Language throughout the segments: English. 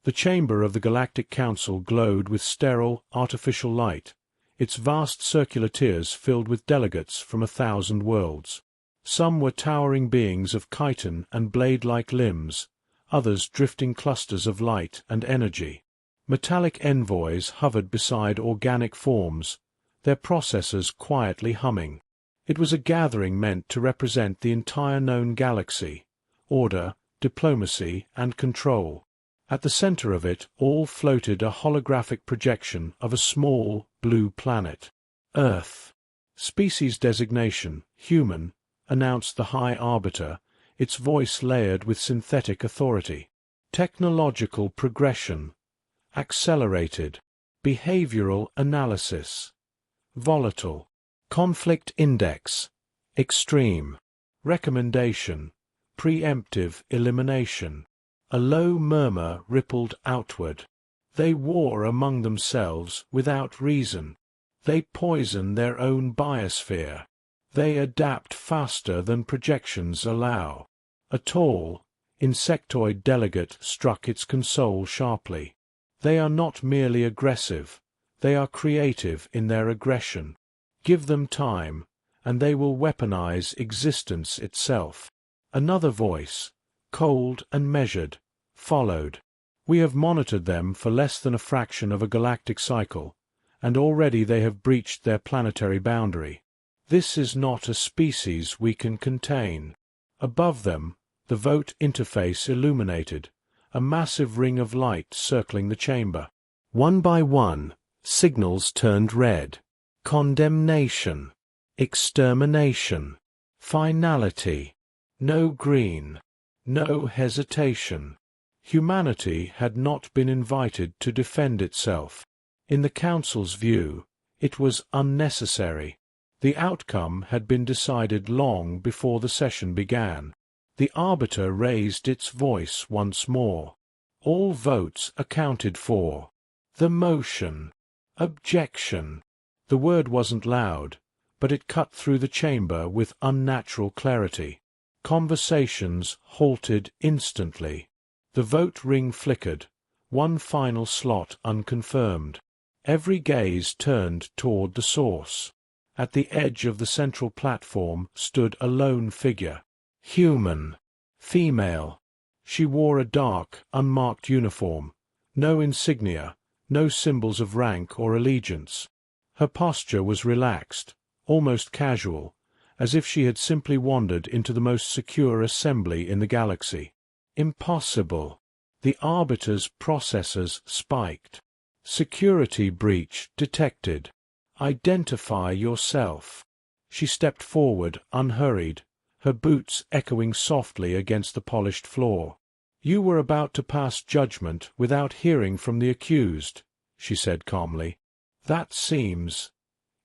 The chamber of the Galactic Council glowed with sterile, artificial light, its vast circular tiers filled with delegates from 1,000 worlds. Some were towering beings of chitin and blade-like limbs, others drifting clusters of light and energy. Metallic envoys hovered beside organic forms, their processors quietly humming. It was a gathering meant to represent the entire known galaxy, order, diplomacy, and control. At the center of it all floated a holographic projection of a small, blue planet. Earth. Species designation, human, announced the High Arbiter, its voice layered with synthetic authority. Technological progression. Accelerated. Behavioral analysis. Volatile. Conflict index. Extreme. Recommendation. Preemptive elimination. A low murmur rippled outward. They war among themselves without reason. They poison their own biosphere. They adapt faster than projections allow. A tall, insectoid delegate struck its console sharply. They are not merely aggressive, they are creative in their aggression. Give them time, and they will weaponize existence itself. Another voice, cold and measured, followed. We have monitored them for less than a fraction of a galactic cycle, and already they have breached their planetary boundary. This is not a species we can contain. Above them, the vote interface illuminated, a massive ring of light circling the chamber. One by one, signals turned red. Condemnation. Extermination. Finality. No green. No hesitation. Humanity had not been invited to defend itself. In the Council's view, it was unnecessary. The outcome had been decided long before the session began. The Arbiter raised its voice once more. All votes accounted for. The motion. Objection. The word wasn't loud, but it cut through the chamber with unnatural clarity. Conversations halted instantly. The vote ring flickered, one final slot unconfirmed. Every gaze turned toward the source. At the edge of the central platform stood a lone figure. Human. Female. She wore a dark, unmarked uniform. No insignia, no symbols of rank or allegiance. Her posture was relaxed, almost casual, as if she had simply wandered into the most secure assembly in the galaxy. Impossible. The Arbiter's processors spiked. Security breach detected. Identify yourself. She stepped forward, unhurried, her boots echoing softly against the polished floor. You were about to pass judgment without hearing from the accused, she said calmly. That seems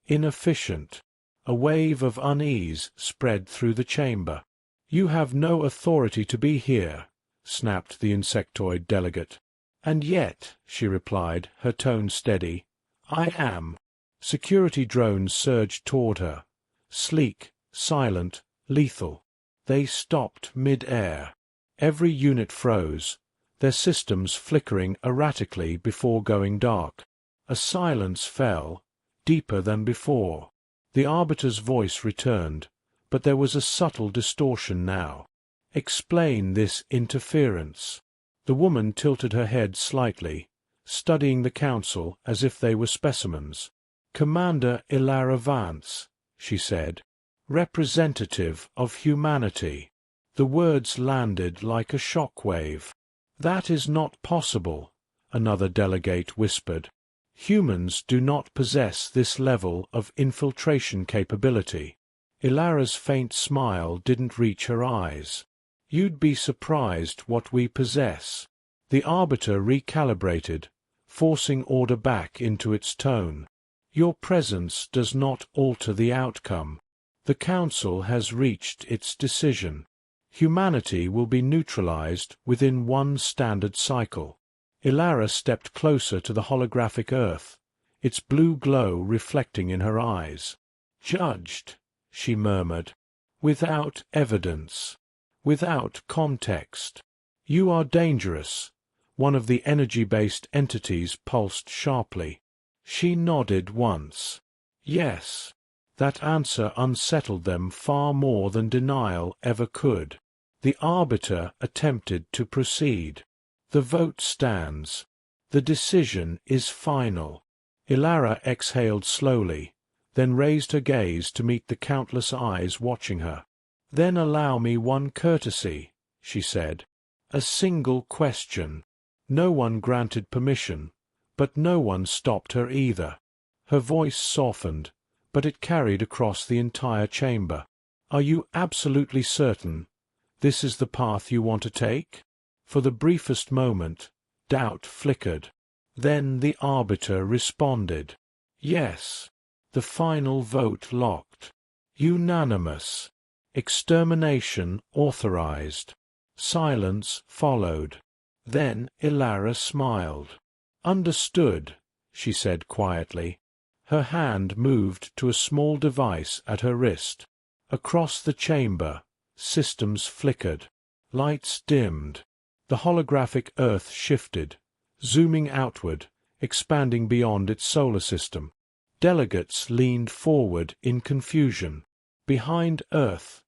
inefficient. A wave of unease spread through the chamber. You have no authority to be here, snapped the insectoid delegate. And yet, she replied, her tone steady, I am. Security drones surged toward her. Sleek, silent, lethal. They stopped mid-air. Every unit froze, their systems flickering erratically before going dark. A silence fell, deeper than before. The Arbiter's voice returned, but there was a subtle distortion now. Explain this interference. The woman tilted her head slightly, studying the Council as if they were specimens. Commander Ilara Vance, she said, representative of humanity. The words landed like a shock-wave. That is not possible, another delegate whispered. Humans do not possess this level of infiltration capability. Ilara's faint smile didn't reach her eyes. You'd be surprised what we possess. The Arbiter recalibrated, forcing order back into its tone. Your presence does not alter the outcome. The Council has reached its decision. Humanity will be neutralized within one standard cycle. Ilara stepped closer to the holographic Earth, its blue glow reflecting in her eyes. Judged, she murmured, without evidence, without context. You are dangerous, One of the energy-based entities pulsed sharply. She nodded once. Yes. That answer unsettled them far more than denial ever could. The arbiter attempted to proceed. The vote stands. The decision is final. Ilara exhaled slowly, then raised her gaze to meet the countless eyes watching her. "Then allow me one courtesy," she said. "A single question." No one granted permission, but no one stopped her either. Her voice softened, but it carried across the entire chamber. "Are you absolutely certain this is the path you want to take?" For the briefest moment, doubt flickered. Then the arbiter responded. "Yes." The final vote locked. Unanimous. Extermination authorized. Silence followed. Then Ilara smiled. "Understood," she said quietly. Her hand moved to a small device at her wrist. Across the chamber, systems flickered. Lights dimmed. The holographic Earth shifted, zooming outward, expanding beyond its solar system. Delegates leaned forward in confusion. Behind Earth,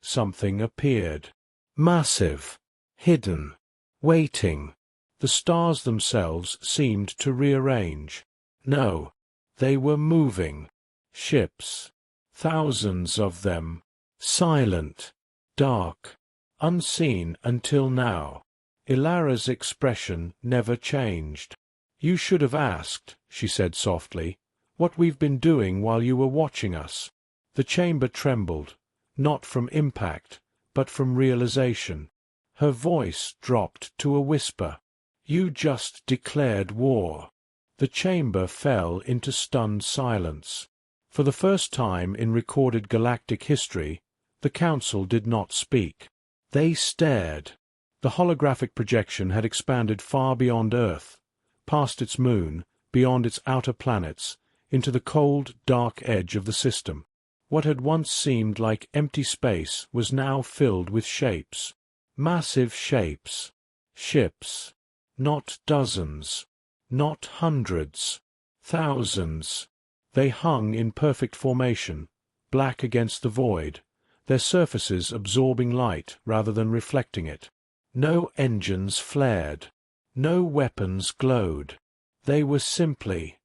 something appeared. Massive. Hidden. Waiting. The stars themselves seemed to rearrange. No. They were moving. Ships. Thousands of them. Silent. Dark. Unseen until now. Ilara's expression never changed. "You should have asked," she said softly, "what we've been doing while you were watching us." The chamber trembled, not from impact, but from realization. Her voice dropped to a whisper. "You just declared war." The chamber fell into stunned silence. For the first time in recorded galactic history, the Council did not speak. They stared. The holographic projection had expanded far beyond Earth, past its moon, beyond its outer planets, into the cold, dark edge of the system. What had once seemed like empty space was now filled with shapes. Massive shapes. Ships. Not dozens. Not hundreds. Thousands. They hung in perfect formation, black against the void, their surfaces absorbing light rather than reflecting it. No engines flared. No weapons glowed. They were simply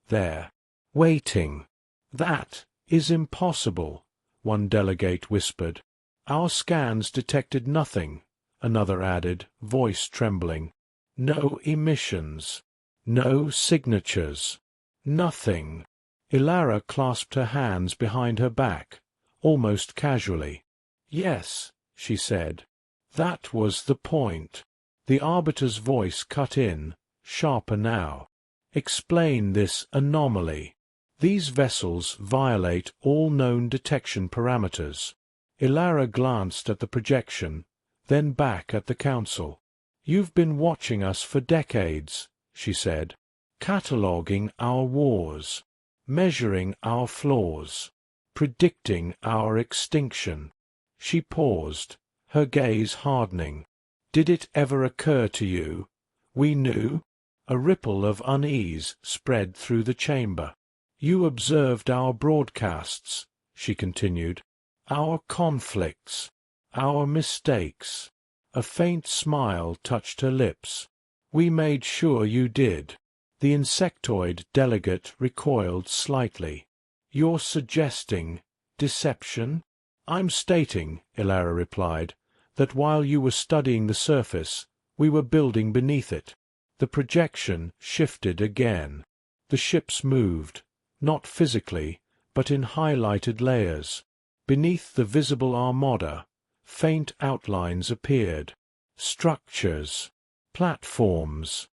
there, waiting. "That is impossible," one delegate whispered. "Our scans detected nothing," another added, voice trembling. "No emissions. No signatures. Nothing." Ilara clasped her hands behind her back, almost casually. "Yes," she said. "That was the point." The arbiter's voice cut in, sharper now. "Explain this anomaly. These vessels violate all known detection parameters." Ilara glanced at the projection, then back at the Council. "You've been watching us for decades," she said, "cataloguing our wars, measuring our flaws, predicting our extinction." She paused, her gaze hardening. "Did it ever occur to you we knew?" A ripple of unease spread through the chamber. "You observed our broadcasts," she continued, "our conflicts, our mistakes." A faint smile touched her lips. "We made sure you did." The insectoid delegate recoiled slightly. "You're suggesting deception?" "I'm stating," Ilara replied, "that while you were studying the surface, we were building beneath it." The projection shifted again. The ships moved, not physically, but in highlighted layers. Beneath the visible armada, faint outlines appeared. Structures. Platforms.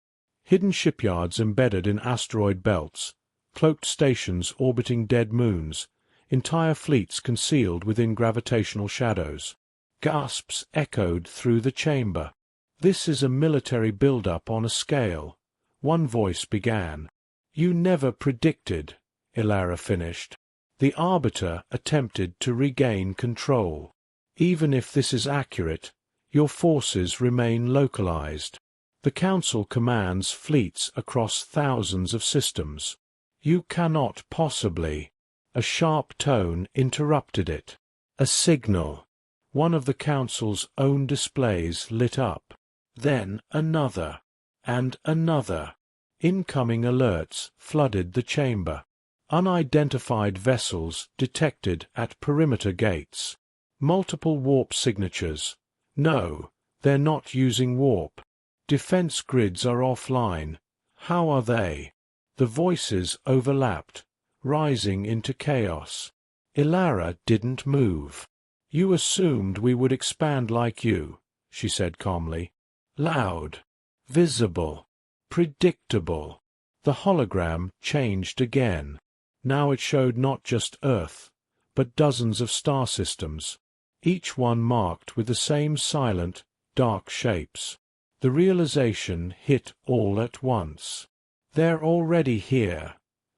Hidden shipyards embedded in asteroid belts, cloaked stations orbiting dead moons, entire fleets concealed within gravitational shadows. Gasps echoed through the chamber. "This is a military build-up on a scale," one voice began. "You never predicted," Ilara finished. "The Arbiter attempted to regain control. Even if this is accurate, your forces remain localized. The Council commands fleets across thousands of systems. You cannot possibly. A sharp tone interrupted it. A signal. One of the Council's own displays lit up. Then another. And another. Incoming alerts flooded the chamber. Unidentified vessels detected at perimeter gates. Multiple warp signatures. No, they're not using warp. Defense grids are offline. How are they? The voices overlapped, rising into chaos. Ilara didn't move. You assumed we would expand like you, she said calmly. Loud. Visible. Predictable. The hologram changed again. Now it showed not just Earth, but dozens of star systems, each one marked with the same silent, dark shapes. The realization hit all at once. They're already here,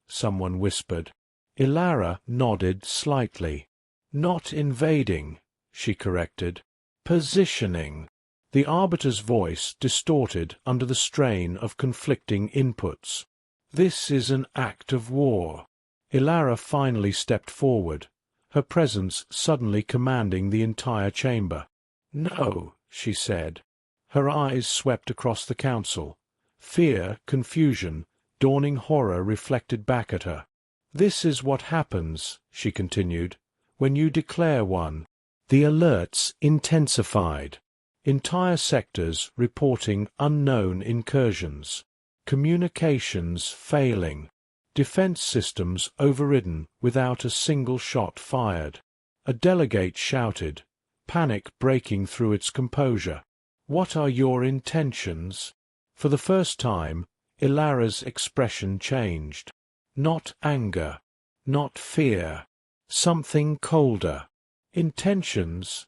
someone whispered. Ilara nodded slightly. Not invading, she corrected. Positioning. The Arbiter's voice distorted under the strain of conflicting inputs. This is an act of war. Ilara finally stepped forward, her presence suddenly commanding the entire chamber. No, she said. Her eyes swept across the Council. Fear, confusion, dawning horror reflected back at her. This is what happens, she continued, when you declare one. The alerts intensified. Entire sectors reporting unknown incursions. Communications failing. Defense systems overridden without a single shot fired. A delegate shouted, panic breaking through its composure. What are your intentions? For the first time, Ilara's expression changed. Not anger, not fear, something colder. Intentions,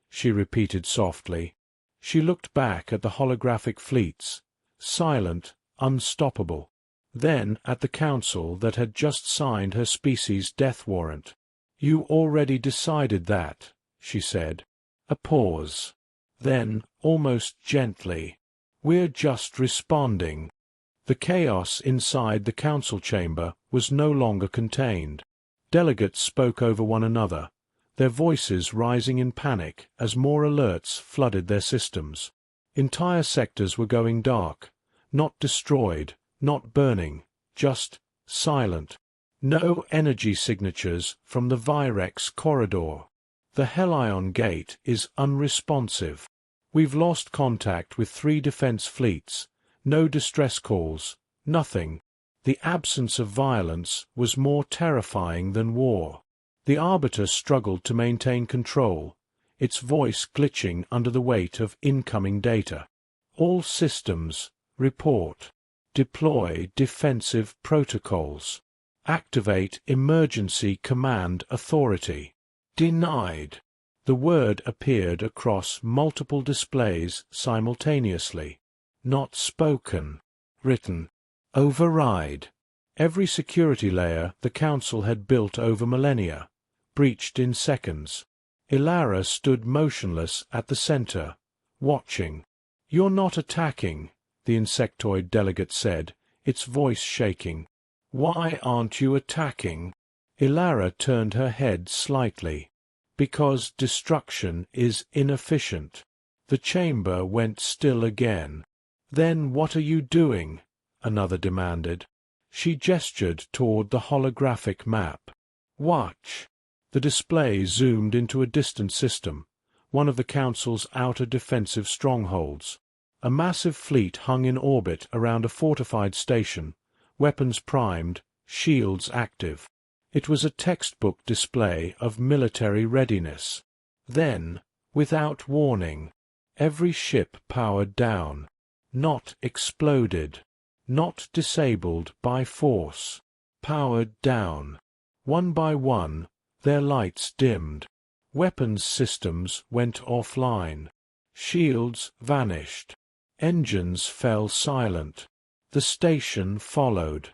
she repeated softly. She looked back at the holographic fleets, silent, unstoppable. Then at the Council that had just signed her species' death warrant. You already decided that, she said. A pause. Then, almost gently, we're just responding. The chaos inside the Council chamber was no longer contained. Delegates spoke over one another, their voices rising in panic as more alerts flooded their systems. Entire sectors were going dark, not destroyed, not burning, just silent. No energy signatures from the Virex corridor. The Helion gate is unresponsive. We've lost contact with 3 defense fleets. No distress calls. Nothing. The absence of violence was more terrifying than war. The Arbiter struggled to maintain control, its voice glitching under the weight of incoming data. All systems, report. Deploy defensive protocols. Activate emergency command authority. Denied. The word appeared across multiple displays simultaneously. Not spoken. Written. Override. Every security layer the Council had built over millennia, breached in seconds. Ilara stood motionless at the center, watching. You're not attacking, the insectoid delegate said, its voice shaking. Why aren't you attacking? Ilara turned her head slightly. Because destruction is inefficient. The chamber went still again. Then what are you doing? Another demanded. She gestured toward the holographic map. Watch. The display zoomed into a distant system, one of the Council's outer defensive strongholds. A massive fleet hung in orbit around a fortified station, weapons primed, shields active. It was a textbook display of military readiness. Then, without warning, every ship powered down, not exploded, not disabled by force, powered down. One by one, their lights dimmed. Weapons systems went offline. Shields vanished. Engines fell silent. The station followed.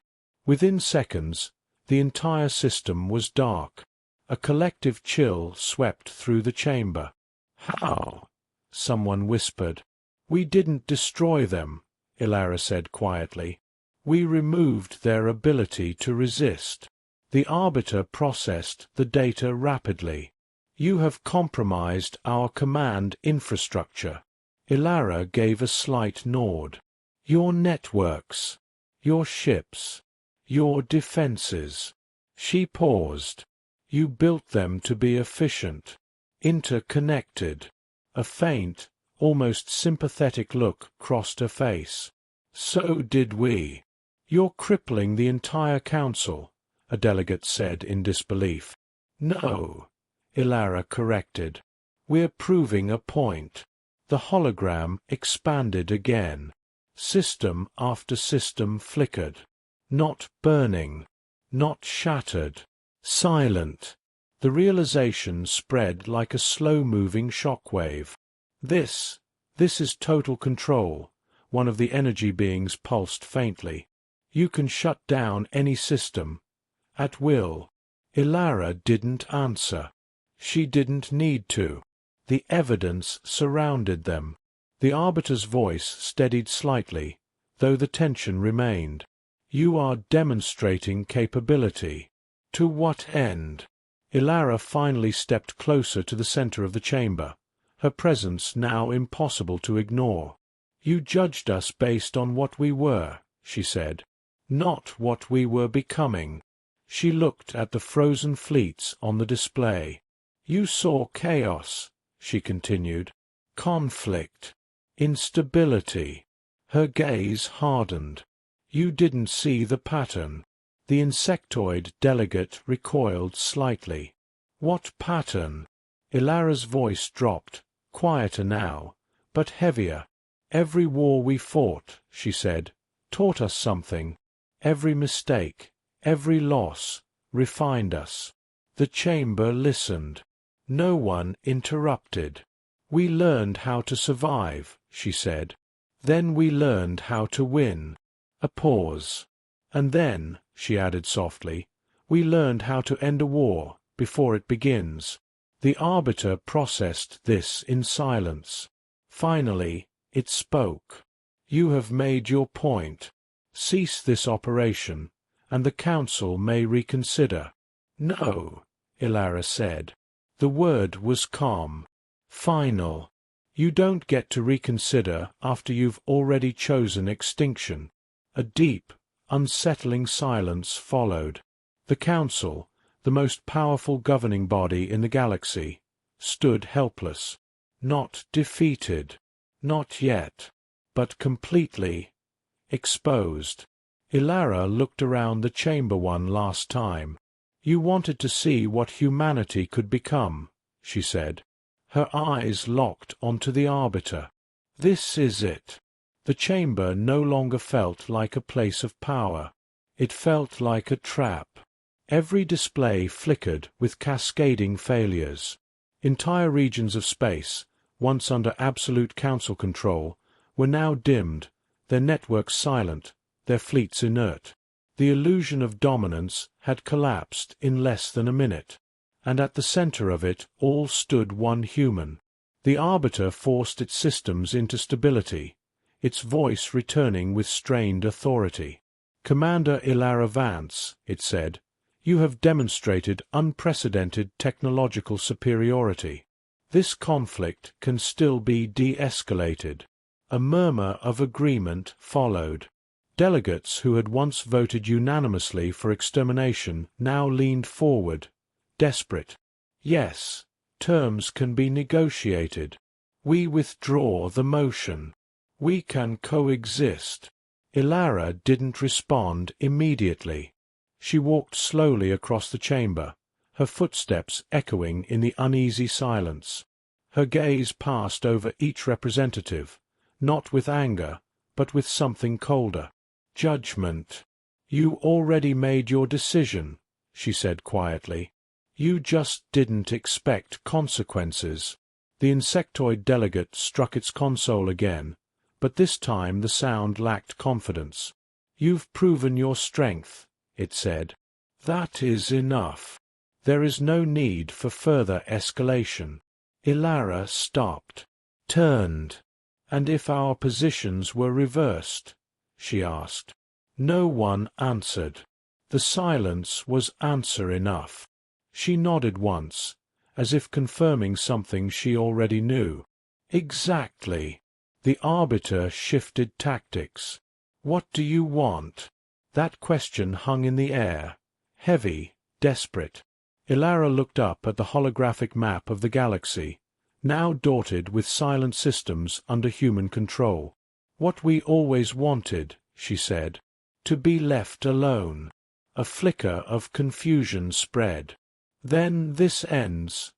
Within seconds, the entire system was dark. A collective chill swept through the chamber. How? Someone whispered. We didn't destroy them, Ilara said quietly. We removed their ability to resist. The Arbiter processed the data rapidly. You have compromised our command infrastructure. Ilara gave a slight nod. Your networks, your ships, your defenses. She paused. You built them to be efficient, interconnected. A faint, almost sympathetic look crossed her face. So did we. You're crippling the entire council, a delegate said in disbelief. No, Ilara corrected. We're proving a point. The hologram expanded again. System after system flickered. Not burning, not shattered. Silent. The realization spread like a slow-moving shockwave. This is total control, one of the energy beings pulsed faintly. You can shut down any system. At will. Ilara didn't answer. She didn't need to. The evidence surrounded them. The Arbiter's voice steadied slightly, though the tension remained. You are demonstrating capability. To what end? Ilara finally stepped closer to the center of the chamber, her presence now impossible to ignore. You judged us based on what we were, she said, not what we were becoming. She looked at the frozen fleets on the display. You saw chaos, she continued, conflict, instability. Her gaze hardened. You didn't see the pattern. The insectoid delegate recoiled slightly. What pattern? Ilara's voice dropped, quieter now, but heavier. Every war we fought, she said, taught us something. Every mistake, every loss, refined us. The chamber listened. No one interrupted. We learned how to survive, she said. Then we learned how to win. A pause. And then, she added softly, we learned how to end a war before it begins. The Arbiter processed this in silence. Finally, it spoke. You have made your point. Cease this operation, and the Council may reconsider. No, Ilara said. The word was calm. Final. You don't get to reconsider after you've already chosen extinction. A deep, unsettling silence followed. The Council, the most powerful governing body in the galaxy, stood helpless. Not defeated. Not yet. But completely exposed. Ilara looked around the chamber one last time. You wanted to see what humanity could become, she said. Her eyes locked onto the Arbiter. This is it. The chamber no longer felt like a place of power. It felt like a trap. Every display flickered with cascading failures. Entire regions of space, once under absolute council control, were now dimmed, their networks silent, their fleets inert. The illusion of dominance had collapsed in less than a minute, and at the center of it all stood one human. The Arbiter forced its systems into stability, its voice returning with strained authority. Commander Ilara Vance, it said, you have demonstrated unprecedented technological superiority. This conflict can still be de-escalated. A murmur of agreement followed. Delegates who had once voted unanimously for extermination now leaned forward, desperate. Yes, terms can be negotiated. We withdraw the motion. We can coexist. Ilara didn't respond immediately. She walked slowly across the chamber, her footsteps echoing in the uneasy silence. Her gaze passed over each representative, not with anger, but with something colder. Judgment. You already made your decision, she said quietly. You just didn't expect consequences. The insectoid delegate struck its console again, but this time the sound lacked confidence. You've proven your strength, it said. That is enough. There is no need for further escalation. Ilara stopped, turned, And if our positions were reversed? She asked. No one answered. The silence was answer enough. She nodded once, as if confirming something she already knew. Exactly. The arbiter shifted tactics. What do you want? That question hung in the air, heavy, desperate. Ilara looked up at the holographic map of the galaxy, now dotted with silent systems under human control. What we always wanted, she said. To be left alone. A flicker of confusion spread. Then this ends?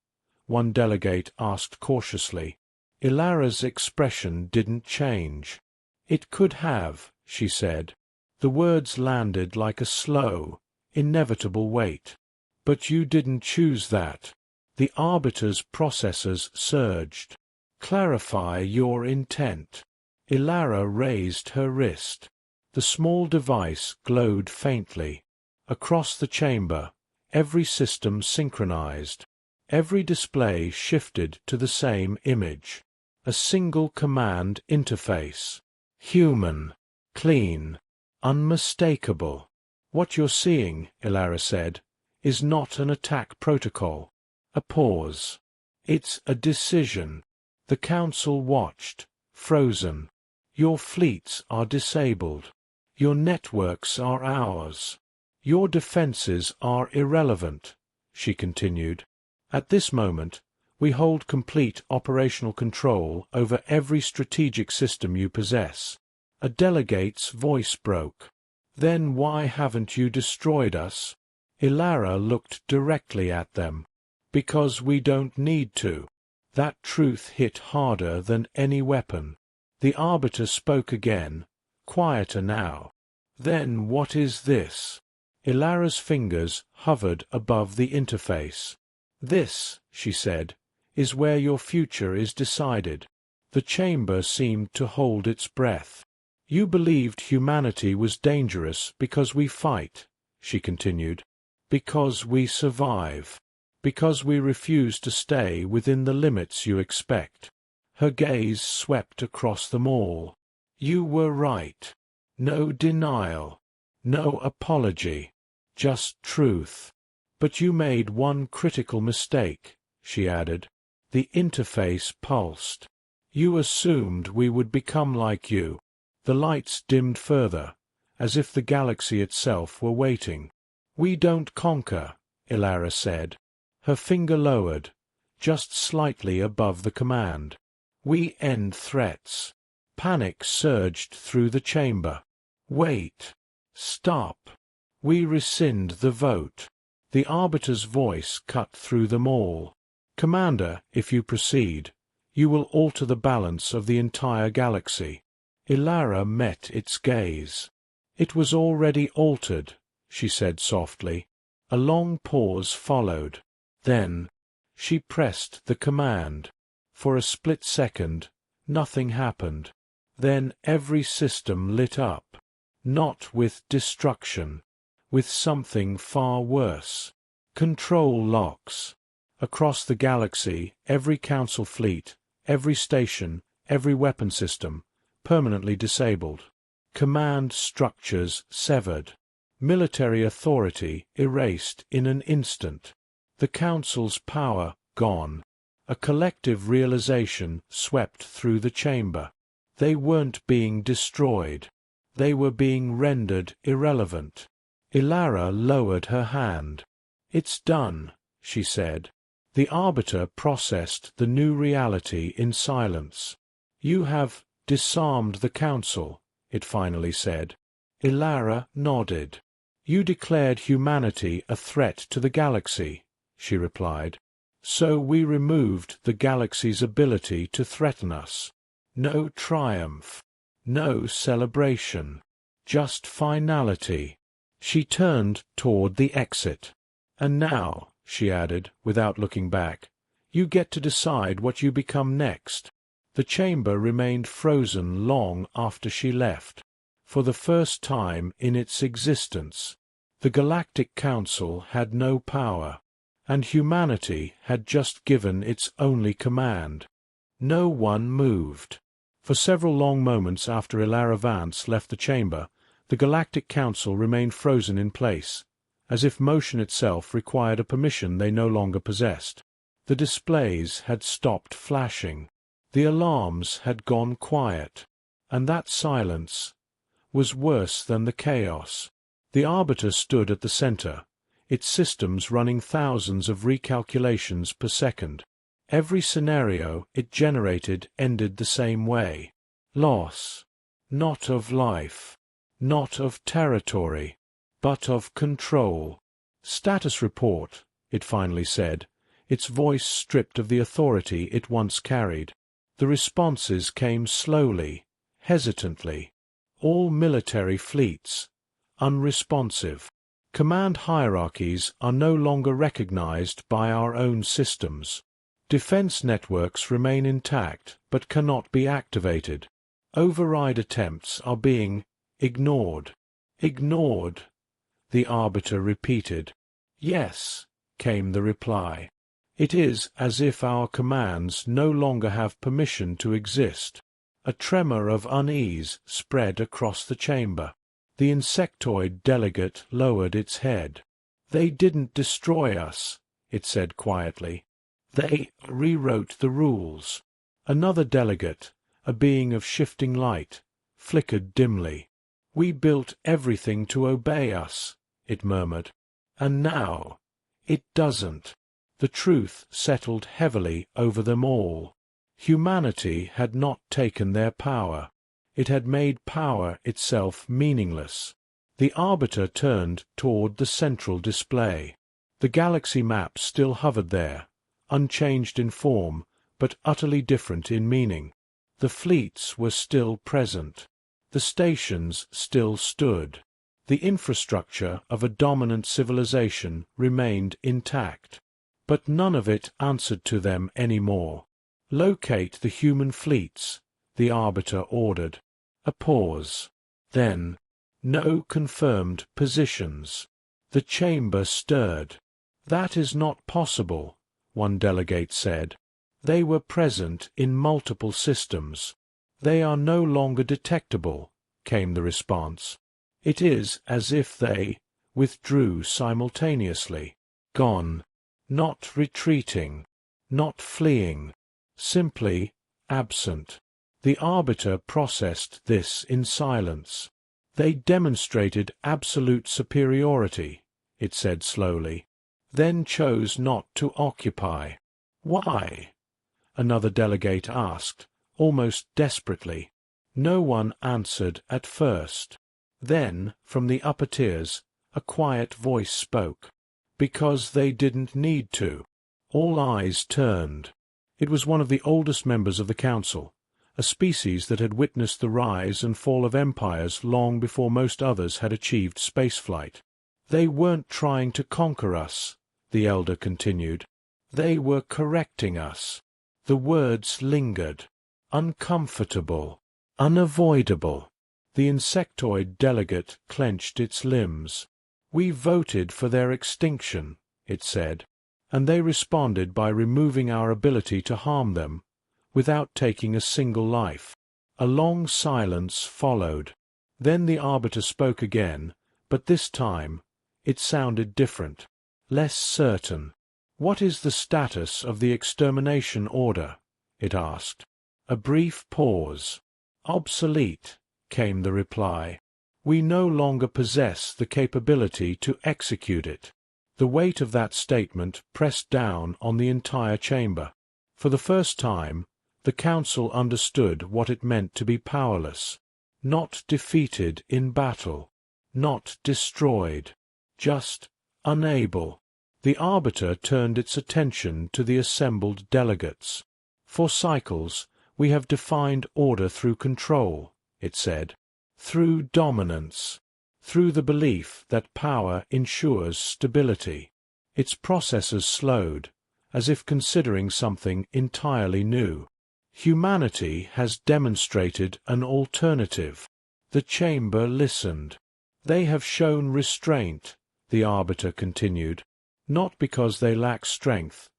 One delegate asked cautiously. Ilara's expression didn't change. It could have, she said. The words landed like a slow, inevitable weight. But you didn't choose that. The arbiter's processors surged. Clarify your intent. Ilara raised her wrist. The small device glowed faintly. Across the chamber, every system synchronized. Every display shifted to the same image. A single command interface. Human. Clean. Unmistakable. What you're seeing, Ilara said, is not an attack protocol. A pause. It's a decision. The Council watched, frozen. Your fleets are disabled. Your networks are ours. Your defenses are irrelevant, she continued. At this moment, we hold complete operational control over every strategic system you possess. A delegate's voice broke. Then why haven't you destroyed us? Ilara looked directly at them. Because we don't need to. That truth hit harder than any weapon. The arbiter spoke again, quieter now. Then what is this? Ilara's fingers hovered above the interface. This, she said, is where your future is decided. The chamber seemed to hold its breath. You believed humanity was dangerous because we fight, she continued. Because we survive. Because we refuse to stay within the limits you expect. Her gaze swept across them all. You were right. No denial. No apology. Just truth. But you made one critical mistake, she added. The interface pulsed. You assumed we would become like you. The lights dimmed further, as if the galaxy itself were waiting. We don't conquer, Ilara said. Her finger lowered, just slightly above the command. We end threats. Panic surged through the chamber. Wait. Stop. We rescind the vote. The arbiter's voice cut through them all. Commander, if you proceed, you will alter the balance of the entire galaxy. Ilara met its gaze. It was already altered, she said softly. A long pause followed. Then, she pressed the command. For a split second, nothing happened. Then every system lit up. Not with destruction. With something far worse. Control locks. Across the galaxy, every Council fleet, every station, every weapon system, permanently disabled. Command structures severed. Military authority erased in an instant. The Council's power gone. A collective realization swept through the chamber. They weren't being destroyed. They were being rendered irrelevant. Ilara lowered her hand. It's done, she said. The arbiter processed the new reality in silence. You have disarmed the Council, it finally said. Ilara nodded. You declared humanity a threat to the galaxy, she replied. So we removed the galaxy's ability to threaten us. No triumph. No celebration. Just finality. She turned toward the exit. And now, she added, without looking back, you get to decide what you become next. The chamber remained frozen long after she left. For the first time in its existence, the Galactic Council had no power, and humanity had just given its only command. No one moved. For several long moments after Ilara Vance left the chamber, the Galactic Council remained frozen in place, as if motion itself required a permission they no longer possessed. The displays had stopped flashing. The alarms had gone quiet. And that silence was worse than the chaos. The Arbiter stood at the center, its systems running thousands of recalculations per second. Every scenario it generated ended the same way. Loss. Not of life. Not of territory. But of control. Status report, it finally said, its voice stripped of the authority it once carried. The responses came slowly, hesitantly. All military fleets. Unresponsive. Command hierarchies are no longer recognized by our own systems. Defense networks remain intact but cannot be activated. Override attempts are being ignored. Ignored, the Arbiter repeated. Yes, came the reply. It is as if our commands no longer have permission to exist. A tremor of unease spread across the chamber. The insectoid delegate lowered its head. They didn't destroy us, it said quietly. They rewrote the rules. Another delegate, a being of shifting light, flickered dimly. We built everything to obey us, it murmured. And now, it doesn't. The truth settled heavily over them all. Humanity had not taken their power. It had made power itself meaningless. The Arbiter turned toward the central display. The galaxy map still hovered there, unchanged in form, but utterly different in meaning. The fleets were still present. The stations still stood. The infrastructure of a dominant civilization remained intact. But none of it answered to them any more. Locate the human fleets, the Arbiter ordered. A pause. Then, no confirmed positions. The chamber stirred. That is not possible, one delegate said. They were present in multiple systems. They are no longer detectable, came the response. It is as if they withdrew simultaneously. Gone. Not retreating. Not fleeing. Simply absent. The Arbiter processed this in silence. They demonstrated absolute superiority, it said slowly, then chose not to occupy. Why? Another delegate asked, almost desperately. No one answered at first. Then, from the upper tiers, a quiet voice spoke. Because they didn't need to. All eyes turned. It was one of the oldest members of the Council, a species that had witnessed the rise and fall of empires long before most others had achieved spaceflight. They weren't trying to conquer us, the elder continued. They were correcting us. The words lingered. Uncomfortable. Unavoidable. The insectoid delegate clenched its limbs. We voted for their extinction, it said, and they responded by removing our ability to harm them, without taking a single life. A long silence followed. Then the Arbiter spoke again, but this time it sounded different, less certain. What is the status of the extermination order? It asked. A brief pause. Obsolete, came the reply. We no longer possess the capability to execute it. The weight of that statement pressed down on the entire chamber. For the first time, the Council understood what it meant to be powerless, not defeated in battle, not destroyed, just unable. The Arbiter turned its attention to the assembled delegates. For cycles, we have defined order through control, it said. Through dominance, through the belief that power ensures stability. Its processors slowed, as if considering something entirely new. Humanity has demonstrated an alternative. The chamber listened. They have shown restraint, the Arbiter continued, not because they lack strength,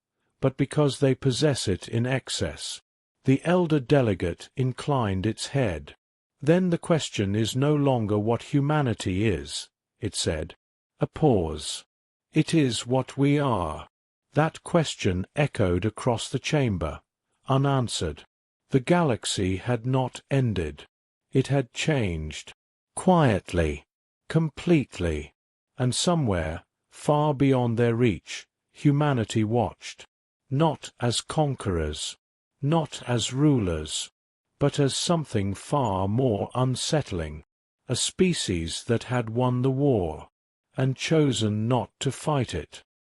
but because they possess it in excess. The elder delegate inclined its head. "Then the question is no longer what humanity is," it said. A pause. "It is what we are." That question echoed across the chamber, unanswered. The galaxy had not ended. It had changed. Quietly. Completely. And somewhere, far beyond their reach, humanity watched. Not as conquerors. Not as rulers. But as something far more unsettling. A species that had won the war, and chosen not to fight it.